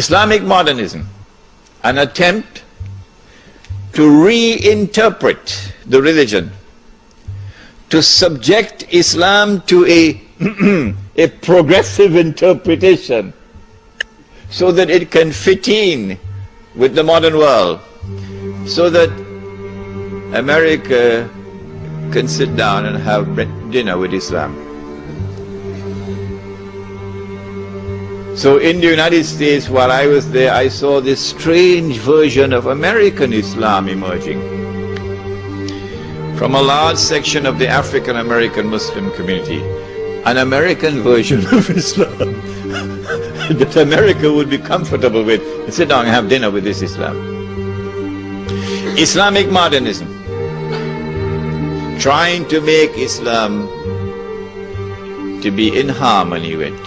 Islamic modernism, an attempt to reinterpret the religion, to subject Islam to a progressive interpretation so that it can fit in with the modern world, so that America can sit down and have dinner with Islam. So in the United States, while I was there, I saw this strange version of American Islam emerging from a large section of the African American Muslim community, an American version of Islam that America would be comfortable with and sit down and have dinner with this Islam. Islamic modernism, trying to make Islam to be in harmony with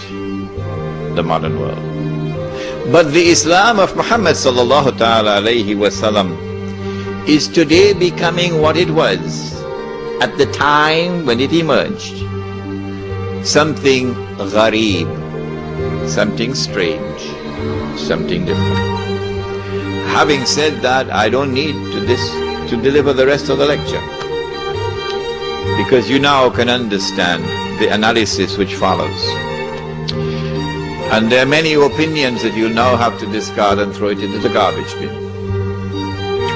the modern world. But the Islam of Muhammad sallallahu ta'ala alayhi wasallam is today becoming what it was at the time when it emerged. Something ghareeb, something strange, something different. Having said that, I don't need to deliver the rest of the lecture, because you now can understand the analysis which follows. And there are many opinions that you now have to discard and throw it into the garbage bin,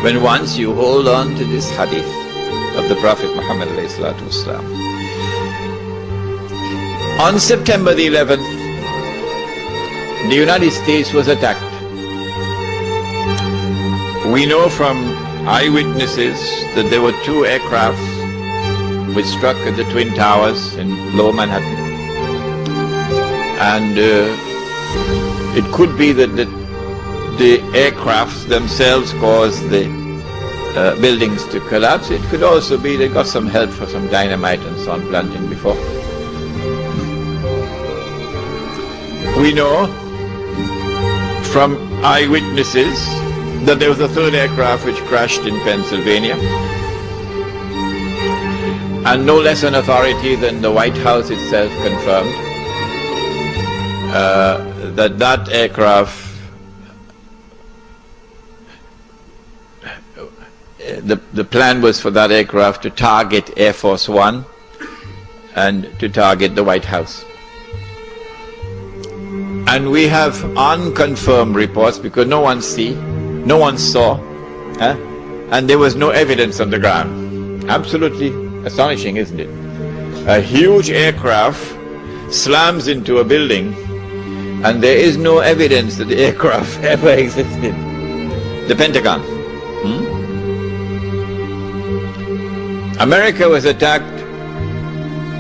when once you hold on to this hadith of the Prophet Muhammad alayhi salatu wasalam. On September the 11th, the United States was attacked. We know from eyewitnesses that there were two aircrafts which struck at the Twin Towers in Lower Manhattan. And it could be that the aircrafts themselves caused the buildings to collapse. It could also be they got some help for some dynamite and so on planting before. We know from eyewitnesses that there was a third aircraft which crashed in Pennsylvania. And no less an authority than the White House itself confirmed that aircraft, the plan was for that aircraft to target Air Force One and to target the White House. And we have unconfirmed reports, because no one saw, and there was no evidence on the ground. Absolutely astonishing, isn't it? A huge aircraft slams into a building, and there is no evidence that the aircraft ever existed. The Pentagon. America was attacked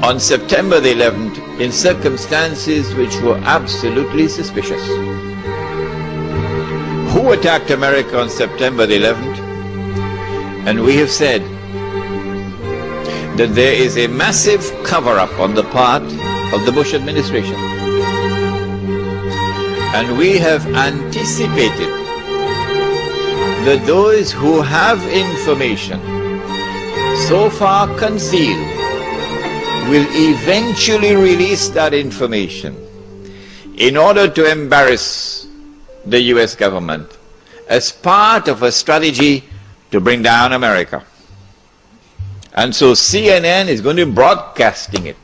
on September the 11th in circumstances which were absolutely suspicious. Who attacked America on September the 11th? And we have said that there is a massive cover-up on the part of the Bush administration. And we have anticipated that those who have information so far concealed will eventually release that information in order to embarrass the US government as part of a strategy to bring down America. And so CNN is going to be broadcasting it.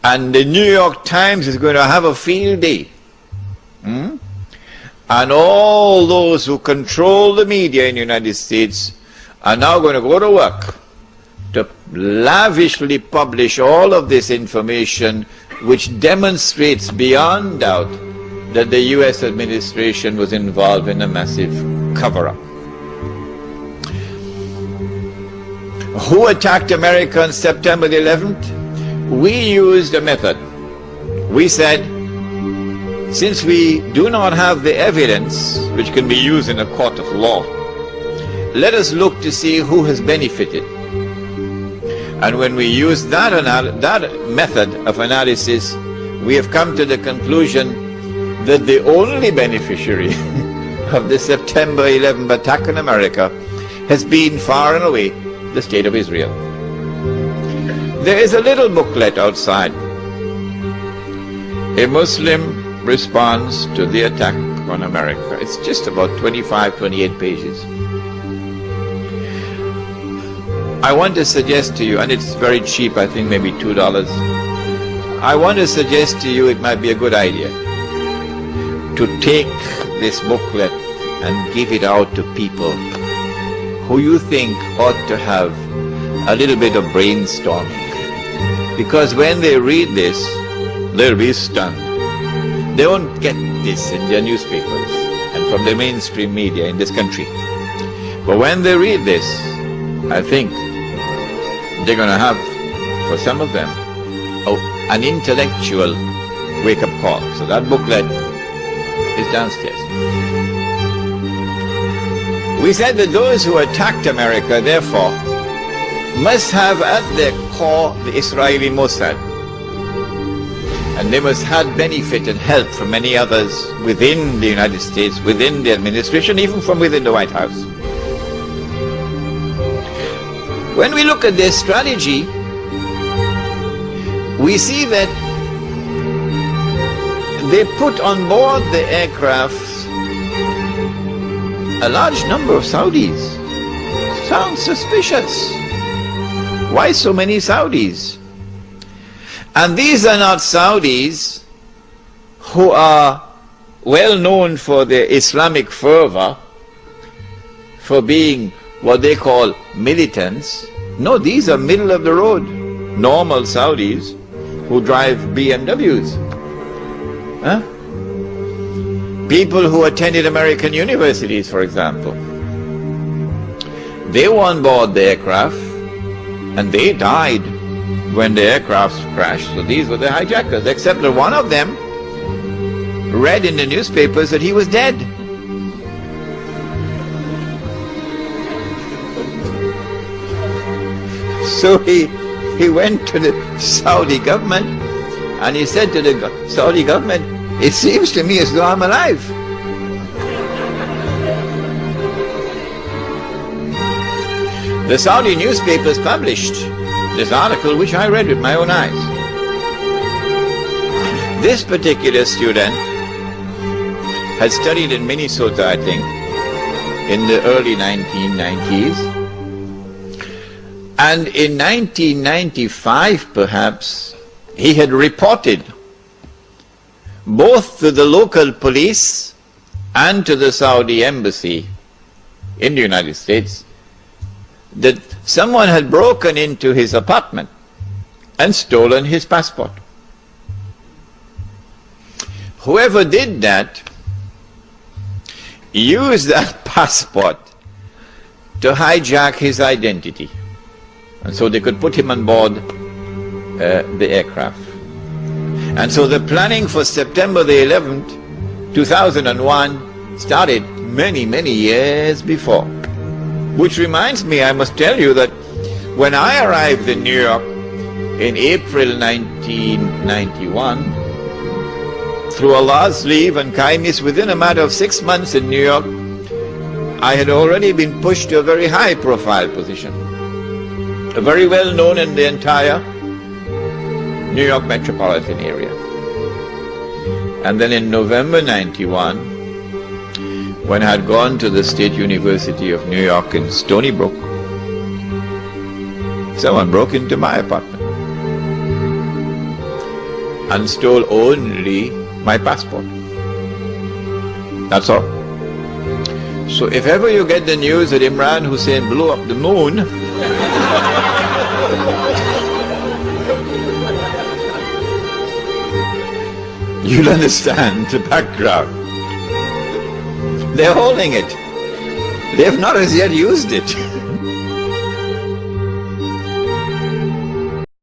And the New York Times is going to have a field day. And all those who control the media in the United States are now going to go to work to lavishly publish all of this information, which demonstrates beyond doubt that the US administration was involved in a massive cover-up. Who attacked America on September the 11th? We used a method. We said, since we do not have the evidence which can be used in a court of law, let us look to see who has benefited. And when we use that method of analysis, we have come to the conclusion that the only beneficiary of the September 11th attack on America has been far and away the State of Israel. There is a little booklet outside. A Muslim response to the attack on America. It's just about 25, 28 pages. I want to suggest to you, and it's very cheap, I think maybe $2. I want to suggest to you it might be a good idea to take this booklet and give it out to people who you think ought to have a little bit of brainstorming. Because when they read this, they'll be stunned. They won't get this in their newspapers and from the mainstream media in this country. But when they read this, I think they're going to have, for some of them, an intellectual wake-up call. So that booklet is downstairs. We said that those who attacked America, therefore, must have at their core the Israeli Mossad. And they must have benefit and help from many others within the United States, within the administration, even from within the White House. When we look at their strategy, we see that they put on board the aircraft a large number of Saudis. Sounds suspicious. Why so many Saudis? And these are not Saudis who are well known for their Islamic fervor, for being what they call militants. No, these are middle of the road, normal Saudis who drive BMWs. Huh? People who attended American universities, for example. They were on board the aircraft and they died when the aircraft crashed. So these were the hijackers, except that one of them read in the newspapers that he was dead. So he went to the Saudi government and he said to the Saudi government, "It seems to me as though I'm alive." The Saudi newspapers published this article, which I read with my own eyes. This particular student had studied in Minnesota, I think, in the early 1990s. And in 1995, perhaps, he had reported both to the local police and to the Saudi embassy in the United States that someone had broken into his apartment and stolen his passport. Whoever did that used that passport to hijack his identity, and so they could put him on board the aircraft. And so the planning for September the 11th, 2001 started many, many years before. Which reminds me, I must tell you that when I arrived in New York in April 1991, through Allah's leave and kindness, within a matter of 6 months in New York, I had already been pushed to a very high profile position. Very well known in the entire New York metropolitan area. And then in November 91, when I had gone to the State University of New York in Stony Brook, someone broke into my apartment and stole only my passport. That's all. So if ever you get the news that Imran Husein blew up the moon, you'll understand the background. They're holding it. They have not as yet used it.